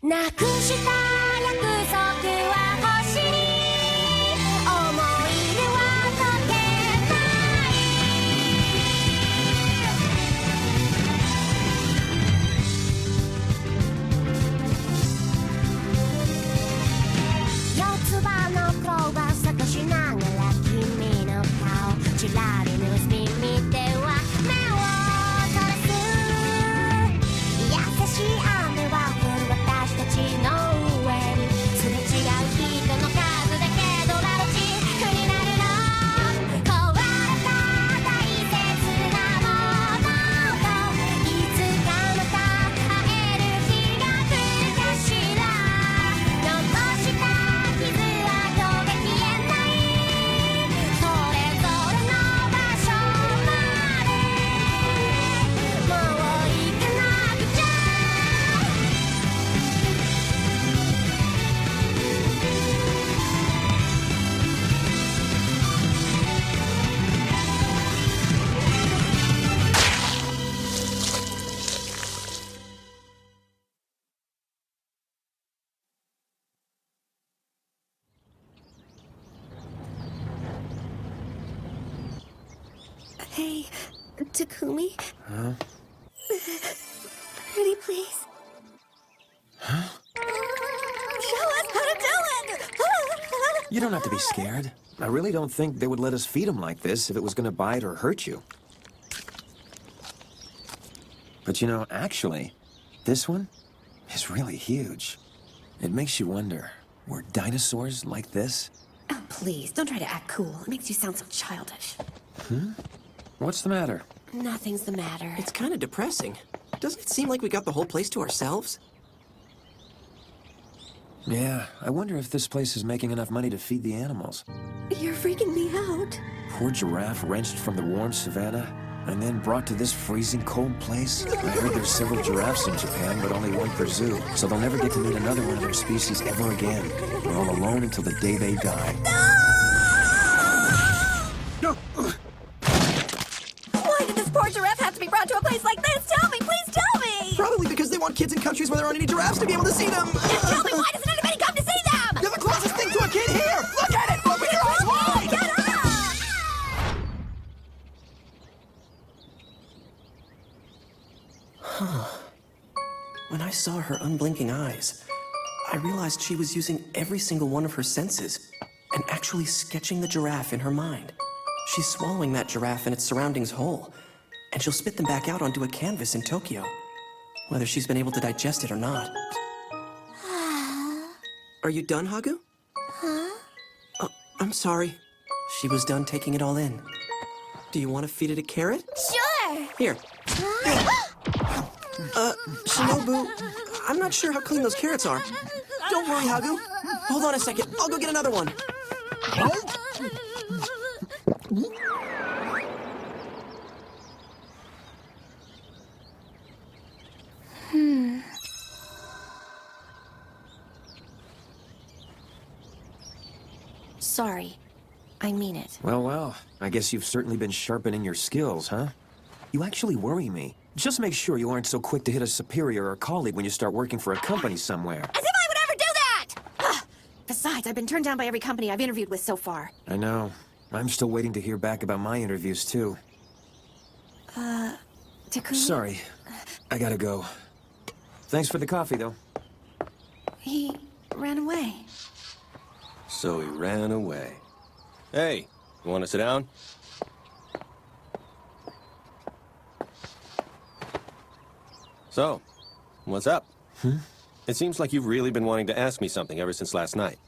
なくした約束は星に思い出は溶け四つ葉のクローバー探しながら君の顔ちらり盗み見ては目をそらす優しい雨は降る私たちの上にすれ違う人の数だけドラロチクになるの壊れた大切なものといつかまた会える日が来るかしら残した傷跡が消えないそれぞれの場所までもう行かなくちゃHey, Takumi? Huh? Pretty please. Huh? Show us how to do it! You don't have to be scared. I really don't think they would let us feed him like this if it was gonna bite or hurt you. But you know, actually, this one is really huge. It makes you wonder, were dinosaurs like this? Oh, please, don't try to act cool. It makes you sound so childish. What's the matter? Nothing's the matter. It's kind of depressing. Doesn't it seem like we got the whole place to ourselves? Yeah, I wonder if this place is making enough money to feed the animals. You're freaking me out. Poor giraffe wrenched from the warm savannah and then brought to this freezing cold place. I heard there's several giraffes in Japan, but only one per zoo, so they'll never get to meet another one of their species ever again. They're all alone until the day they die. Why did this poor giraffe have to be brought to a place like this? Tell me, please tell me! Probably because they want kids in countries where there aren't any giraffes to be able to see them. Tell me, why doesn't anybody come to see them? You're the closest thing to a kid here! Look at it! Open your eyes wide! Get up! When I saw her unblinking eyes, I realized she was using every single one of her senses and actually sketching the giraffe in her mind. She's swallowing that giraffe and its surroundings whole, and she'll spit them back out onto a canvas in Tokyo, whether she's been able to digest it or not. Are you done, Hagu? Huh? Oh, I'm sorry. She was done taking it all in. Do you want to feed it a carrot? Sure! Here. Shinobu, I'm not sure how clean those carrots are. Don't worry, Hagu. Hold on a second. I'll go get another one. Sorry. I mean it. Well, I guess you've certainly been sharpening your skills, huh? You actually worry me. Just make sure you aren't so quick to hit a superior or colleague when you start working for a company somewhere. As if I would ever do that! Besides, I've been turned down by every company I've interviewed with so far. I know. I'm still waiting to hear back about my interviews, too. Takumi... Sorry. I gotta go. Thanks for the coffee, though. He ran away. So he ran away. Hey, you want to sit down? So, what's up? It seems like you've really been wanting to ask me something ever since last night.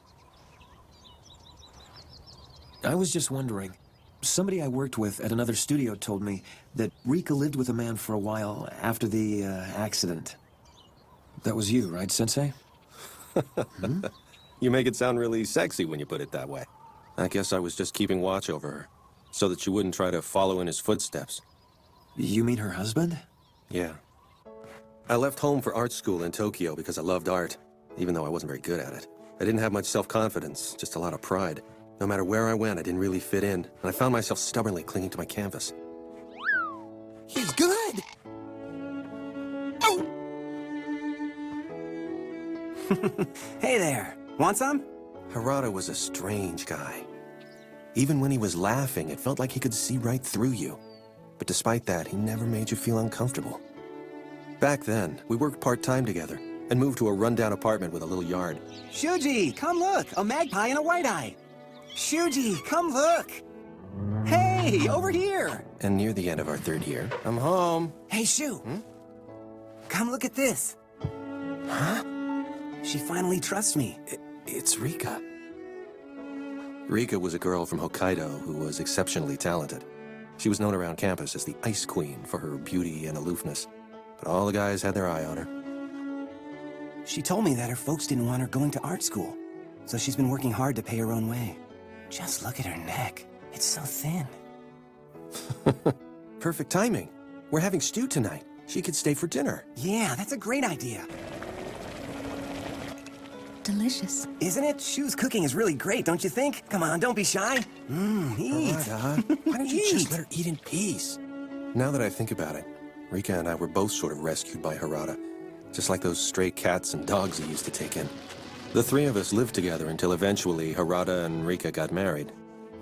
I was just wondering. Somebody I worked with at another studio told me that Rika lived with a man for a while after the accident. That was you, right, Sensei? You make it sound really sexy when you put it that way. I guess I was just keeping watch over her, so that she wouldn't try to follow in his footsteps. You mean her husband? Yeah. I left home for art school in Tokyo because I loved art, even though I wasn't very good at it. I didn't have much self-confidence, just a lot of pride. No matter where I went, I didn't really fit in, and I found myself stubbornly clinging to my canvas. He's good! Oh! Hey there. Want some? Harada was a strange guy. Even when he was laughing, it felt like he could see right through you. But despite that, he never made you feel uncomfortable. Back then, we worked part-time together and moved to a rundown apartment with a little yard. Shuji, come look. A magpie and a white-eye. Shuji, come look. Hey, over here. And near the end of our third year, I'm home. Hey, Shu. Come look at this. Huh? She finally trusts me. It's Rika. Rika was a girl from Hokkaido who was exceptionally talented. She was known around campus as the Ice Queen for her beauty and aloofness, but all the guys had their eye on her. She told me that her folks didn't want her going to art school, so she's been working hard to pay her own way. Just look at her neck. It's so thin. Perfect timing. We're having stew tonight. She could stay for dinner. Yeah, that's a great idea. Delicious. Isn't it? Shu's cooking is really great, don't you think? Come on, don't be shy. Eat. Harada, why don't you just Eat. let her eat in peace? Now that I think about it, Rika and I were both sort of rescued by Harada, just like those stray cats and dogs he used to take in. The three of us lived together until eventually Harada and Rika got married.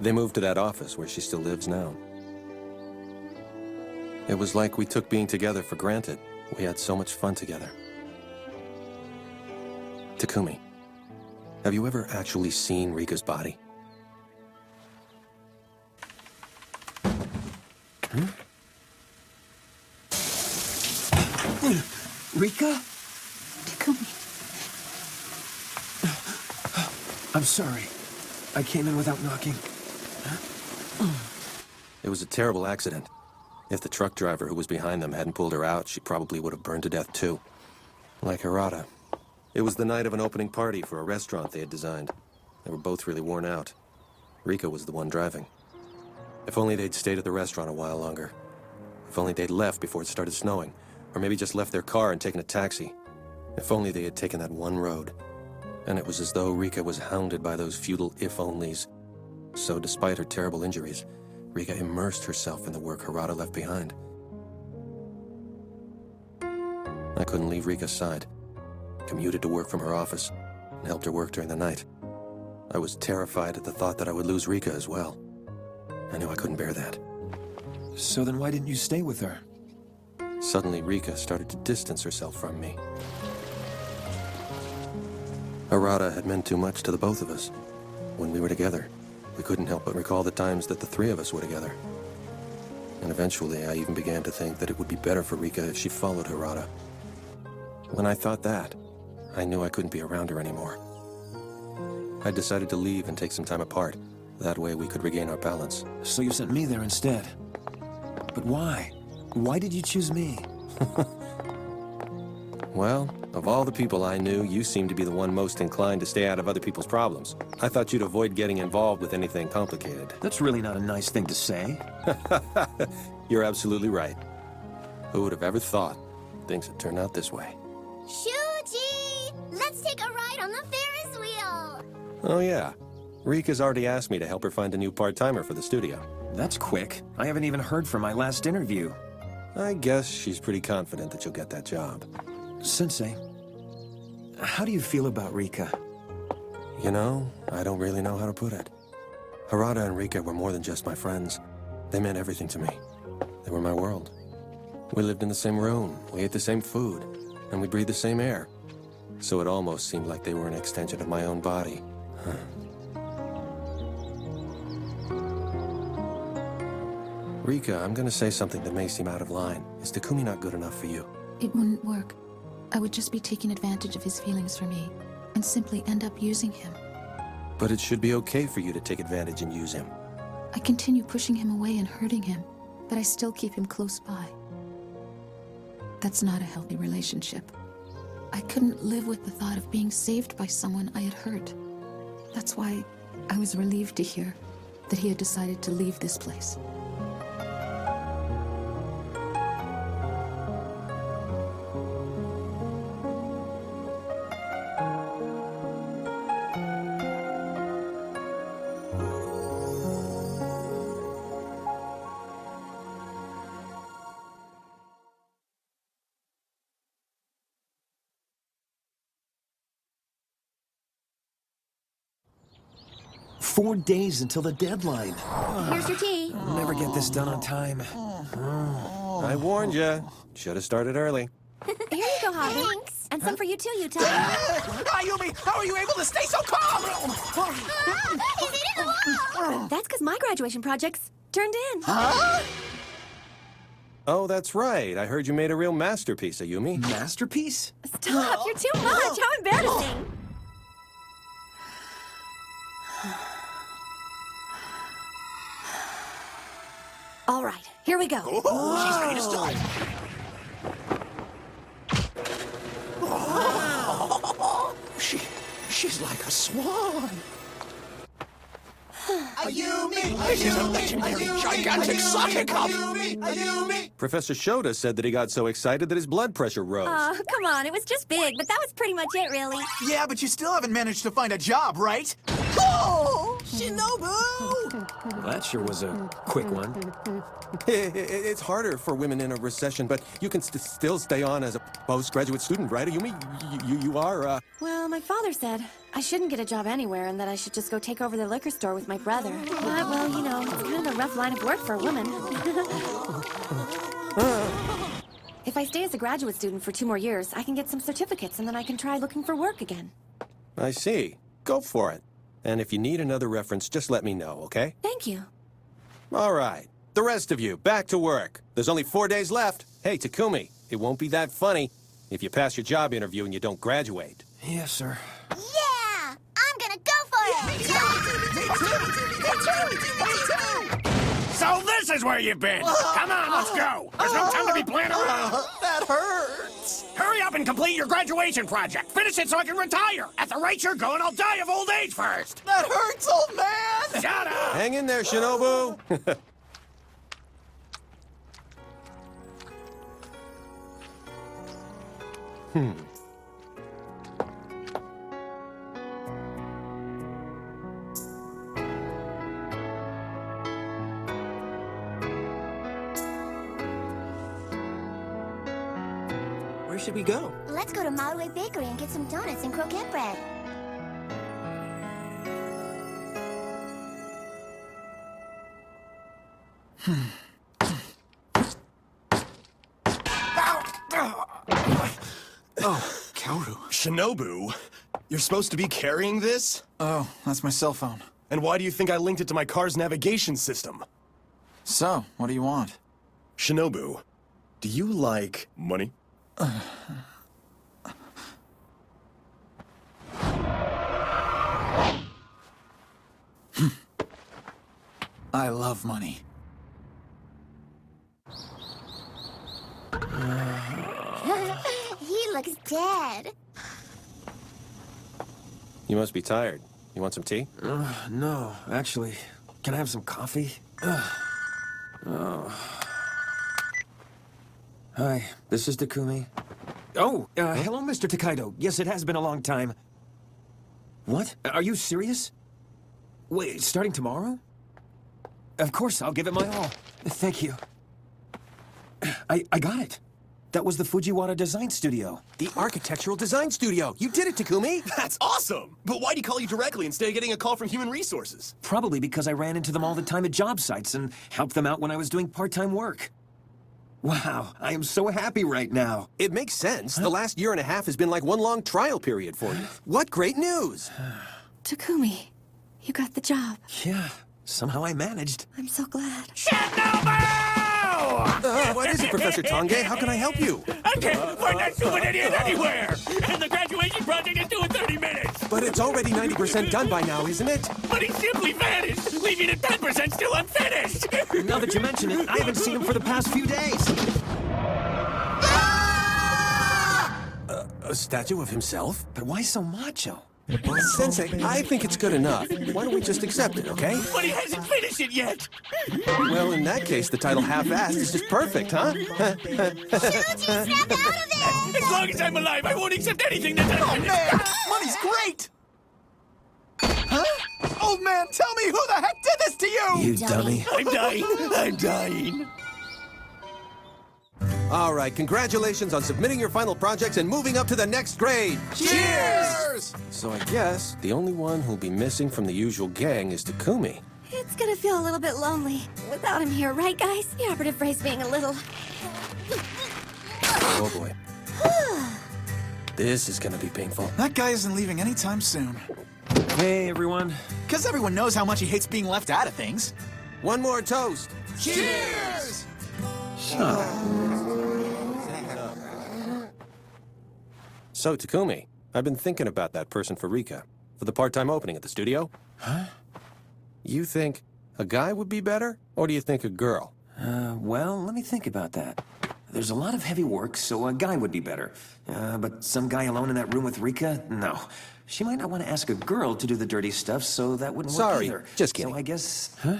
They moved to that office where she still lives now. It was like we took being together for granted. We had so much fun together. Takumi, have you ever actually seen Rika's body? Rika? Takumi. I'm sorry. I came in without knocking. It was a terrible accident. If the truck driver who was behind them hadn't pulled her out, she probably would have burned to death too. Like Harada. It was the night of an opening party for a restaurant they had designed. They were both really worn out. Rika was the one driving. If only they'd stayed at the restaurant a while longer. If only they'd left before it started snowing. Or maybe just left their car and taken a taxi. If only they had taken that one road. And it was as though Rika was hounded by those futile if-onlys. So despite her terrible injuries, Rika immersed herself in the work Harada left behind. I couldn't leave Rika's side. Commuted to work from her office and helped her work during the night. I was terrified at the thought that I would lose Rika as well. I knew I couldn't bear that. So then why didn't you stay with her? Suddenly, Rika started to distance herself from me. Harada had meant too much to the both of us. When we were together, we couldn't help but recall the times that the three of us were together. And eventually, I even began to think that it would be better for Rika if she followed Harada. When I thought that, I knew I couldn't be around her anymore. I decided to leave and take some time apart. That way we could regain our balance. So you sent me there instead. But why? Why did you choose me? Well, of all the people I knew, you seemed to be the one most inclined to stay out of other people's problems. I thought you'd avoid getting involved with anything complicated. That's really not a nice thing to say. You're absolutely right. Who would have ever thought things would turn out this way? Shuji! Let's take a ride on the Ferris wheel! Oh yeah. Rika's already asked me to help her find a new part-timer for the studio. That's quick. I haven't even heard from my last interview. I guess she's pretty confident that you'll get that job. Sensei, how do you feel about Rika? You know, I don't really know how to put it. Harada and Rika were more than just my friends. They meant everything to me. They were my world. We lived in the same room, we ate the same food, and we breathed the same air. So it almost seemed like they were an extension of my own body. Rika, I'm gonna say something that may seem out of line. Is Takumi not good enough for you? It wouldn't work. I would just be taking advantage of his feelings for me and simply end up using him. But it should be okay for you to take advantage and use him. I continue pushing him away and hurting him, but I still keep him close by. That's not a healthy relationship. I couldn't live with the thought of being saved by someone I had hurt. That's why I was relieved to hear that he had decided to leave this place. 4 days until the deadline. Here's your tea. I'll never get this done on time. I warned you. Should have started early. Here you go, Hobby. Thanks. And some for you too, Utah. Ayumi, how are you able to stay so calm? He's eating the wall! That's because my graduation project's turned in. Oh, that's right. I heard you made a real masterpiece, Ayumi. Masterpiece? Stop! You're too much! How embarrassing! All right, here we go. She's ready to start. She's like a swan. Ayumi! She's a legendary gigantic sake cup! Ayumi! Professor Shota said that he got so excited that his blood pressure rose. Oh, come on, it was just big, but that was pretty much it, really. Yeah, but you still haven't managed to find a job, right? Oh! Shinobu! That sure was a quick one. It's harder for women in a recession, but you can still stay on as a postgraduate student, right, Ayumi? You are, Well, my father said I shouldn't get a job anywhere and that I should just go take over the liquor store with my brother. But, well, you know, it's kind of a rough line of work for a woman. If I stay as a graduate student for 2 more years, I can get some certificates and then I can try looking for work again. I see. Go for it. And if you need another reference, just let me know, okay? Thank you. All right. The rest of you, back to work. There's only 4 days left. Hey, Takumi, it won't be that funny if you pass your job interview and you don't graduate. Yes, sir. Yeah! I'm gonna go for it! So this is where you've been. Come on, let's go. There's no time to be playing around. That hurts. Hurry up and complete your graduation project. Finish it so I can retire. At the rate you're going, I'll die of old age first. That hurts, old man. Shut up. Hang in there, Shinobu. Where should we go? Let's go to Marue Bakery and get some donuts and croquette bread. Kaoru. Shinobu, you're supposed to be carrying this? Oh, that's my cell phone. And why do you think I linked it to my car's navigation system? So, what do you want? Shinobu, do you like money? I love money. He looks dead. You must be tired. You want some tea? No, actually. Can I have some coffee? Hi, this is Takumi. Oh, hello, Mr. Takaido. Yes, it has been a long time. What? Are you serious? Wait, starting tomorrow? Of course, I'll give it my all. Thank you. I got it. That was the Fujiwara Design Studio. The Architectural Design Studio. You did it, Takumi. That's awesome! But why'd he call you directly instead of getting a call from Human Resources? Probably because I ran into them all the time at job sites and helped them out when I was doing part-time work. Wow, I am so happy right now. It makes sense. The last year and a half has been like one long trial period for you. What great news! Takumi, you got the job. Yeah, somehow I managed. I'm so glad. What is it, Professor Tonge? How can I help you? I can't find that stupid idiot anywhere. And the graduation project is due in 30 minutes. But it's already 90% done by now, isn't it? But he simply vanished, leaving it 10% still unfinished. Now that you mention it, I haven't seen him for the past few days. A statue of himself? But why so macho? Well, Sensei, I think it's good enough. Why don't we just accept it, okay? But he hasn't finished it yet. Well, in that case, the title half-assed is just perfect, huh? Snap out of it! As long as I'm alive, I won't accept anything that's Oh, unfinished. man! Money's great! Huh? Old man, tell me who the heck did this to you! You dummy. I'm dying. I'm dying. All right, congratulations on submitting your final projects and moving up to the next grade. Cheers! So I guess the only one who'll be missing from the usual gang is Takumi. It's gonna feel a little bit lonely without him here, right, guys? The operative phrase being a little... Oh, boy. This is gonna be painful. That guy isn't leaving anytime soon. Hey, everyone. Because everyone knows how much he hates being left out of things. One more toast. Cheers! So, Takumi, I've been thinking about that person for Rika, for the part-time opening at the studio. Huh? You think a guy would be better, or do you think a girl? Well, let me think about that. There's a lot of heavy work, so a guy would be better. But some guy alone in that room with Rika? No. She might not want to ask a girl to do the dirty stuff, so that wouldn't work either. Sorry, just kidding. So I guess... Huh?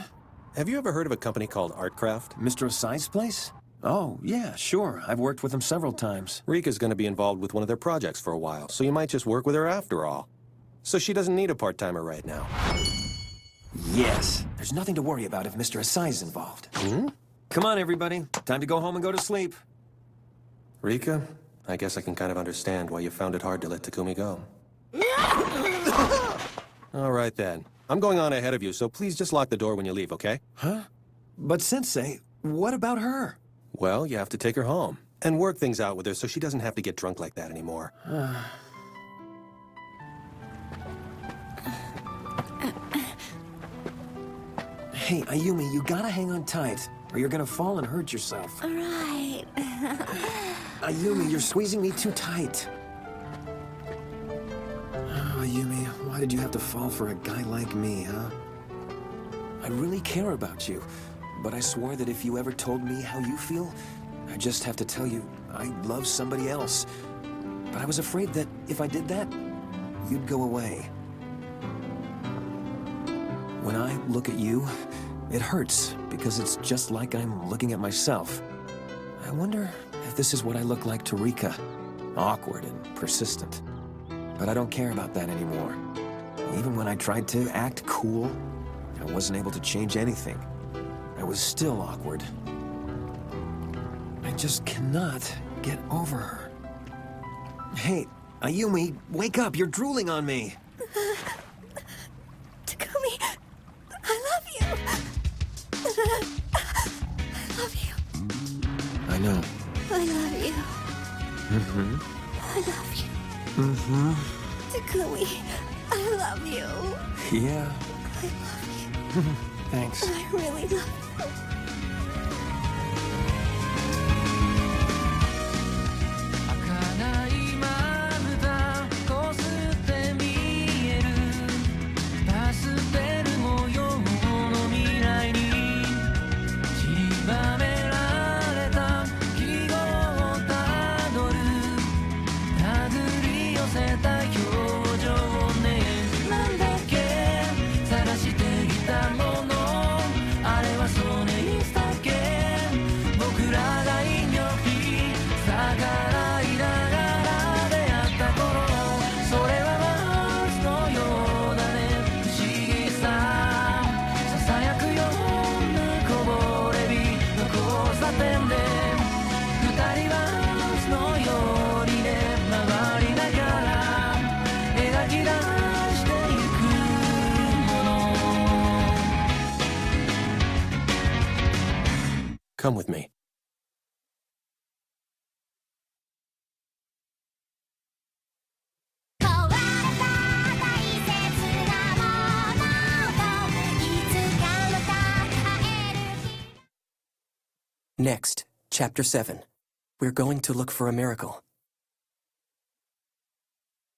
Have you ever heard of a company called Artcraft? Mr. Asai's place? Oh, yeah, sure. I've worked with him several times. Rika's going to be involved with one of their projects for a while, so you might just work with her after all. So she doesn't need a part-timer right now. Yes. There's nothing to worry about if Mr. Asai's involved. Hmm? Come on, everybody. Time to go home and go to sleep. Rika, I guess I can kind of understand why you found it hard to let Takumi go. All right, then. I'm going on ahead of you, so please just lock the door when you leave, okay? Huh? But Sensei, what about her? Well, you have to take her home and work things out with her so she doesn't have to get drunk like that anymore. Hey, Ayumi, you gotta hang on tight, or you're gonna fall and hurt yourself. All right. Ayumi, you're squeezing me too tight. Oh, Ayumi, why did you have to fall for a guy like me, huh? I really care about you, but I swore that if you ever told me how you feel, I'd just have to tell you I love somebody else. But I was afraid that if I did that, you'd go away. When I look at you, it hurts because it's just like I'm looking at myself. I wonder if this is what I look like to Rika. Awkward and persistent. But I don't care about that anymore. Even when I tried to act cool, I wasn't able to change anything. I was still awkward. I just cannot get over her. Hey, Ayumi, wake up! You're drooling on me! Takumi, I love you. I love you. I know. I love you. Mm-hmm. I love you. Mm-hmm. Takumi, I love you. Yeah. I love you. Thanks. I really love you. 儚いまぶたこすって見えるパステル模様の未来に散りばめられた記号をたどる手繰り寄せた表情ねなんだっけ探していたものあれはソネイスだっけ僕らが引力に逆らいながら出会った頃それはマースのようだね不思議さささやくようなこぼれ日の交差点で二人はマースのようにね回りながら描き出してゆくもの Come with me. Next, Chapter 7. We're going to look for a miracle.